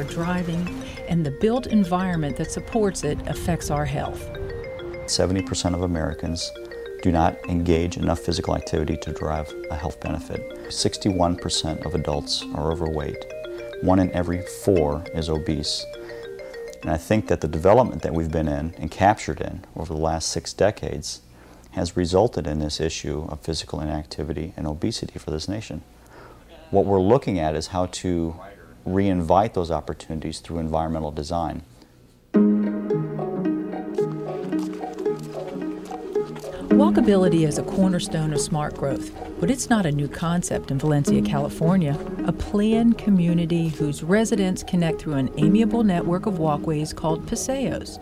Driving and the built environment that supports it affects our health. 70% of Americans do not engage enough physical activity to derive a health benefit. 61% of adults are overweight. 1 in every 4 is obese. And I think that the development that we've been in and captured in over the last 6 decades has resulted in this issue of physical inactivity and obesity for this nation. What we're looking at is how to re-invite those opportunities through environmental design. Walkability is a cornerstone of smart growth, but it's not a new concept in Valencia, California, a planned community whose residents connect through an amiable network of walkways called paseos.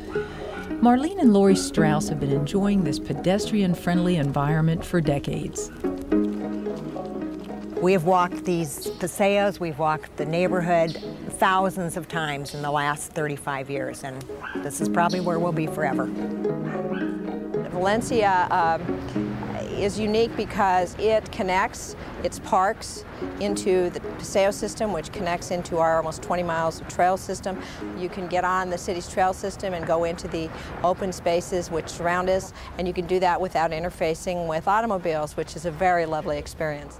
Marlene and Lori Strauss have been enjoying this pedestrian-friendly environment for decades. We have walked these paseos, we've walked the neighborhood thousands of times in the last 35 years, and this is probably where we'll be forever. Valencia is unique because it connects its parks into the paseo system, which connects into our almost 20 miles of trail system. You can get on the city's trail system and go into the open spaces which surround us, and you can do that without interfacing with automobiles, which is a very lovely experience.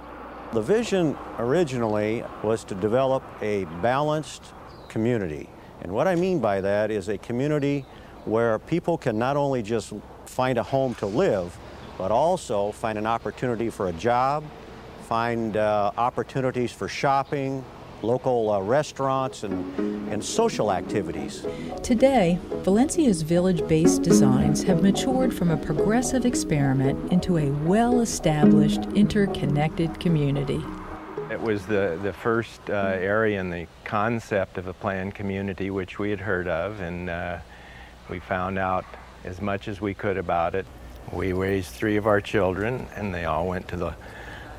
The vision originally was to develop a balanced community. And what I mean by that is a community where people can not only just find a home to live, but also find an opportunity for a job, find opportunities for shopping, local restaurants, and social activities. Today, Valencia's village-based designs have matured from a progressive experiment into a well-established, interconnected community. It was the first area in the concept of a planned community which we had heard of, and we found out as much as we could about it. We raised 3 of our children, and they all went to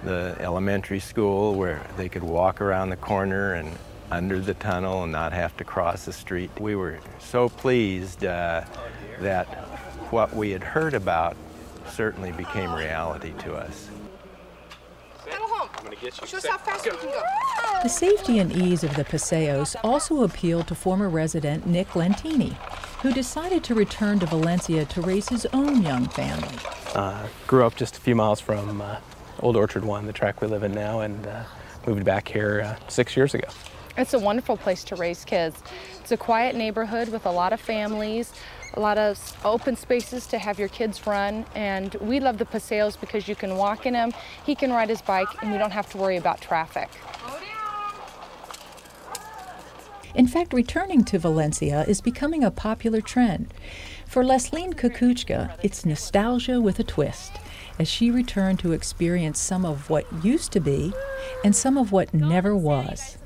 the elementary school where they could walk around the corner and under the tunnel and not have to cross the street. We were so pleased that what we had heard about certainly became reality to us. The safety and ease of the paseos also appealed to former resident Nick Lentini, who decided to return to Valencia to raise his own young family. Grew up just a few miles from Old Orchard 1, the track we live in now, and moved back here 6 years ago. It's a wonderful place to raise kids. It's a quiet neighborhood with a lot of families, a lot of open spaces to have your kids run, and we love the paseos because you can walk in them, he can ride his bike, and we don't have to worry about traffic. In fact, returning to Valencia is becoming a popular trend. For Lesline Kukuchka, it's nostalgia with a twist, as she returned to experience some of what used to be and some of what never was.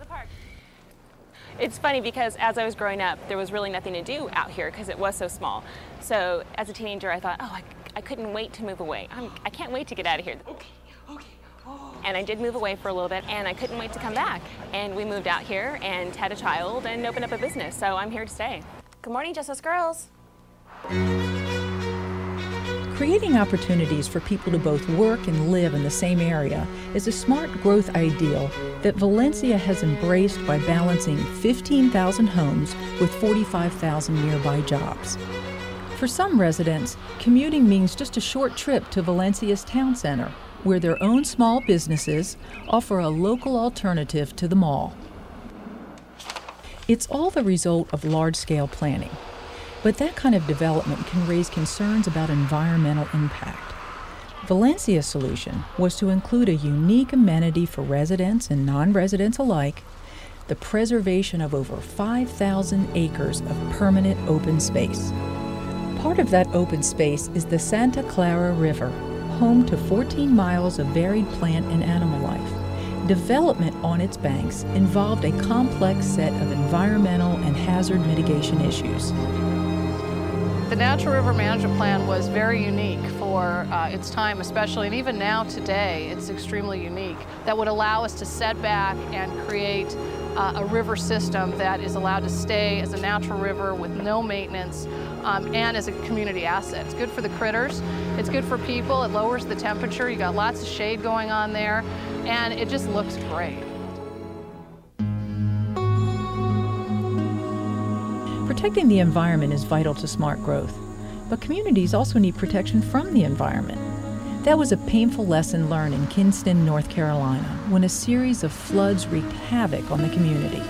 It's funny because as I was growing up, there was really nothing to do out here because it was so small. So as a teenager, I thought, oh, I couldn't wait to move away. I can't wait to get out of here. Okay. And I did move away for a little bit, and I couldn't wait to come back. And we moved out here and had a child and opened up a business, so I'm here to stay. Good morning, Just Us Girls. Creating opportunities for people to both work and live in the same area is a smart growth ideal that Valencia has embraced by balancing 15,000 homes with 45,000 nearby jobs. For some residents, commuting means just a short trip to Valencia's town center, where their own small businesses offer a local alternative to the mall. It's all the result of large-scale planning, but that kind of development can raise concerns about environmental impact. Valencia's solution was to include a unique amenity for residents and non-residents alike, the preservation of over 5,000 acres of permanent open space. Part of that open space is the Santa Clara River, home to 14 miles of varied plant and animal life. Development on its banks involved a complex set of environmental and hazard mitigation issues. The Natural River Management Plan was very unique for its time especially, and even now today it's extremely unique. That would allow us to set back and create a river system that is allowed to stay as a natural river with no maintenance and as a community asset. It's good for the critters, it's good for people, it lowers the temperature, you got lots of shade going on there, and it just looks great. Protecting the environment is vital to smart growth, but communities also need protection from the environment. That was a painful lesson learned in Kinston, North Carolina, when a series of floods wreaked havoc on the community.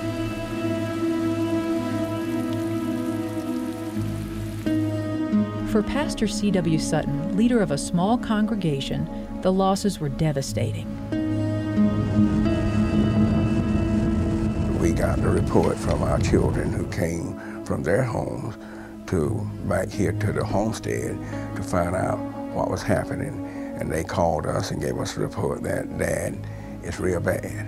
For Pastor C.W. Sutton, leader of a small congregation, the losses were devastating. We got the report from our children who came from their homes back here to the homestead to find out what was happening. And they called us and gave us a report that, Dad, it's real bad.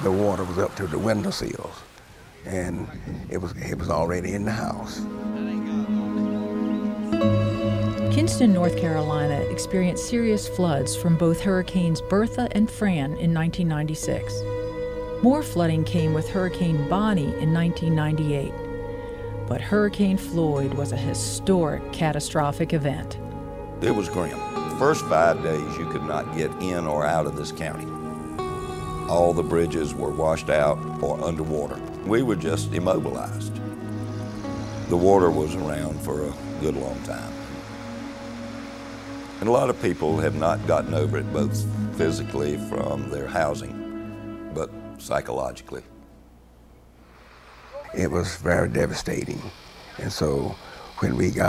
The water was up to the windowsills, and it was already in the house. Kinston, North Carolina experienced serious floods from both Hurricanes Bertha and Fran in 1996. More flooding came with Hurricane Bonnie in 1998. But Hurricane Floyd was a historic, catastrophic event. It was grim. The first 5 days you could not get in or out of this county. All the bridges were washed out or underwater. We were just immobilized. The water was around for a good long time. And a lot of people have not gotten over it, both physically from their housing, but psychologically. It was very devastating. And so when we got